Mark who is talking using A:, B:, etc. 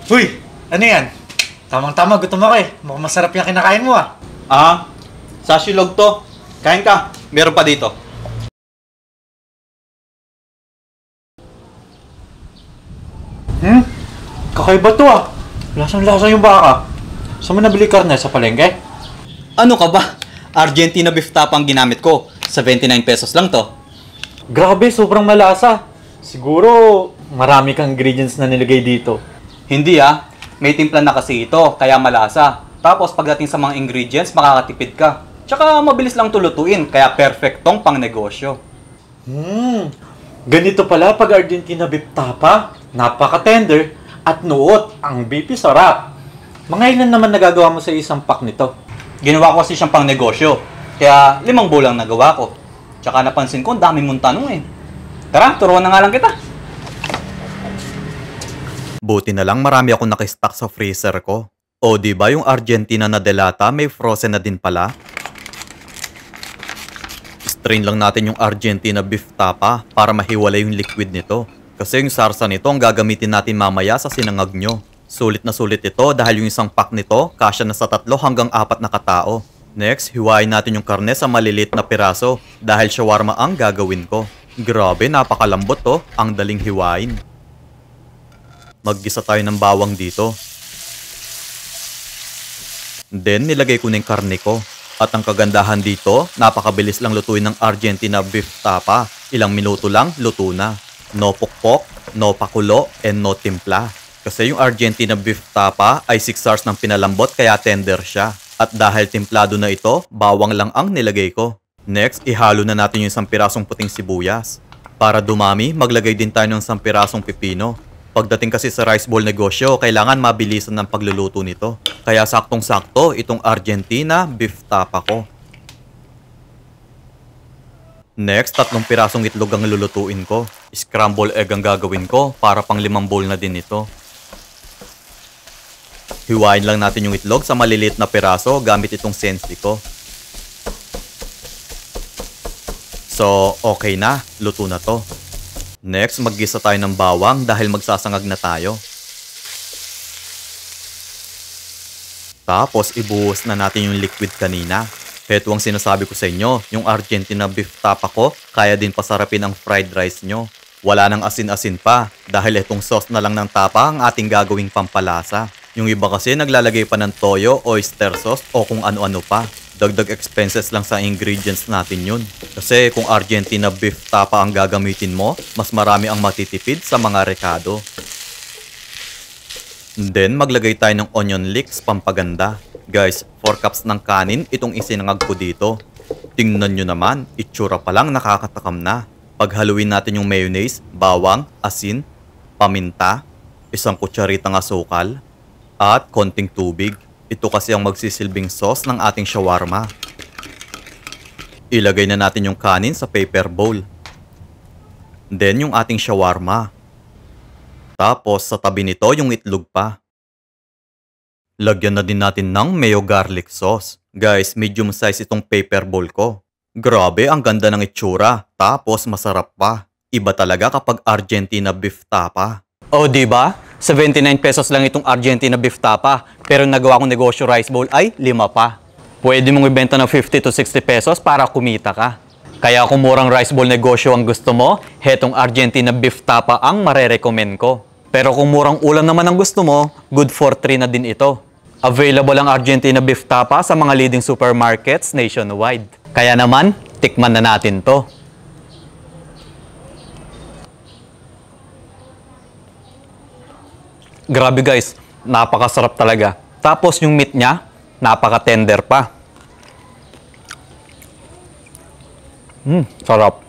A: Uy! Ano yan? Tamang-tama, gutom ako eh. Mukhang masarap yung kinakain mo ah.
B: Ah, sasilog to. Kain ka. Meron pa dito.
A: Kakaiba to ah. Lasang-lasa yung baka. Saan mo nabili karne? Sa palengke?
B: Ano ka ba? Argentina beef tapa ang ginamit ko. 79 pesos lang to.
A: Grabe, sobrang malasa. Siguro, marami kang ingredients na nilagay dito.
B: Hindi ah. May timpla na kasi ito, kaya malasa. Tapos pagdating sa mga ingredients, makakatipid ka. Tsaka mabilis lang tulutuin, kaya perfectong pang negosyo.
A: Ganito pala pag Argentina beef tapa. Napaka-tender at nuot. Ang beefy sarap. Mga ilan naman nagagawa mo sa isang pack nito?
B: Ginawa ko kasi siyang pang negosyo. Kaya 5 bulang nagawa ko. Tsaka napansin ko, ang dami mong tanong eh. Tara, turuan na nga lang kita. Buti na lang marami akong nakastock sa freezer ko. O di ba yung Argentina na delata may frozen na din pala? Strain lang natin yung Argentina beef tapa para mahiwalay yung liquid nito. Kasi yung sarsa nito ang gagamitin natin mamaya sa sinangag nyo. Sulit na sulit ito dahil yung isang pack nito kasya na sa 3 hanggang 4 na katao. Next, hiwain natin yung karne sa maliliit na piraso dahil shawarma ang gagawin ko. Grabe, napakalambot to. Ang daling hiwain. Maggisa tayo ng bawang dito. Then, nilagay ko na yung karne ko. At ang kagandahan dito, napakabilis lang lutuin ng Argentina beef tapa. Ilang minuto lang, luto na. No pukpok, no pakulo, and no timpla. Kasi yung Argentina beef tapa ay 6 hours ng pinalambot kaya tender siya. At dahil templado na ito, bawang lang ang nilagay ko. Next, ihalo na natin yung 1 pirasong puting sibuyas. Para dumami, maglagay din tayo ng 1 pirasong pipino. Pagdating kasi sa rice bowl negosyo, kailangan mabilisan ng pagluluto nito. Kaya saktong-sakto itong Argentina beef tapa ko. Next, 3 pirasong itlog ang lulutuin ko. Scramble egg ang gagawin ko para pang 5 bowl na din ito. Hiwain lang natin yung itlog sa maliliit na piraso gamit itong sensi ko. So, okay na. Luto na to. Next, maggisa tayo ng bawang dahil magsasangag na tayo. Tapos, ibuhos na natin yung liquid kanina. Heto ang sinasabi ko sa inyo, yung Argentina beef tapa ko, kaya din pasarapin ang fried rice nyo. Wala nang asin-asin pa dahil itong sauce na lang ng tapa ang ating gagawing pampalasa. Yung iba kasi naglalagay pa ng toyo, oyster sauce o kung ano-ano pa. Dagdag expenses lang sa ingredients natin yun. Kasi kung Argentina beef tapa ang gagamitin mo, mas marami ang matitipid sa mga rekado. Then maglagay tayo ng onion leeks pampaganda. Guys, 4 cups ng kanin itong isinangag ko dito. Tingnan nyo naman, itsura pa lang nakakatakam na. Paghaluin natin yung mayonnaise, bawang, asin, paminta, 1 kutsaritang asukal, at konting tubig. Ito kasi ang magsisilbing sauce ng ating shawarma. Ilagay na natin yung kanin sa paper bowl. Then yung ating shawarma. Tapos sa tabi nito yung itlog pa. Lagyan na din natin ng mayo garlic sauce. Guys, medium size itong paper bowl ko. Grabe, ang ganda ng itsura. Tapos masarap pa. Iba talaga kapag Argentina beef tapa. Oh, di ba? 79 pesos lang itong Argentina beef tapa. Pero nagawa kong negosyo rice bowl ay 5 pa. Pwede mong ibenta ng 50 to 60 pesos para kumita ka. Kaya kung murang rice bowl negosyo ang gusto mo, hetong Argentina beef tapa ang marerecommend ko. Pero kung murang ulam naman ang gusto mo, good for 3 na din ito. Available ang Argentina beef tapa sa mga leading supermarkets nationwide. Kaya naman, tikman na natin to. Grabe guys, napakasarap talaga. Tapos yung meat niya, napaka-tender pa. Sarap.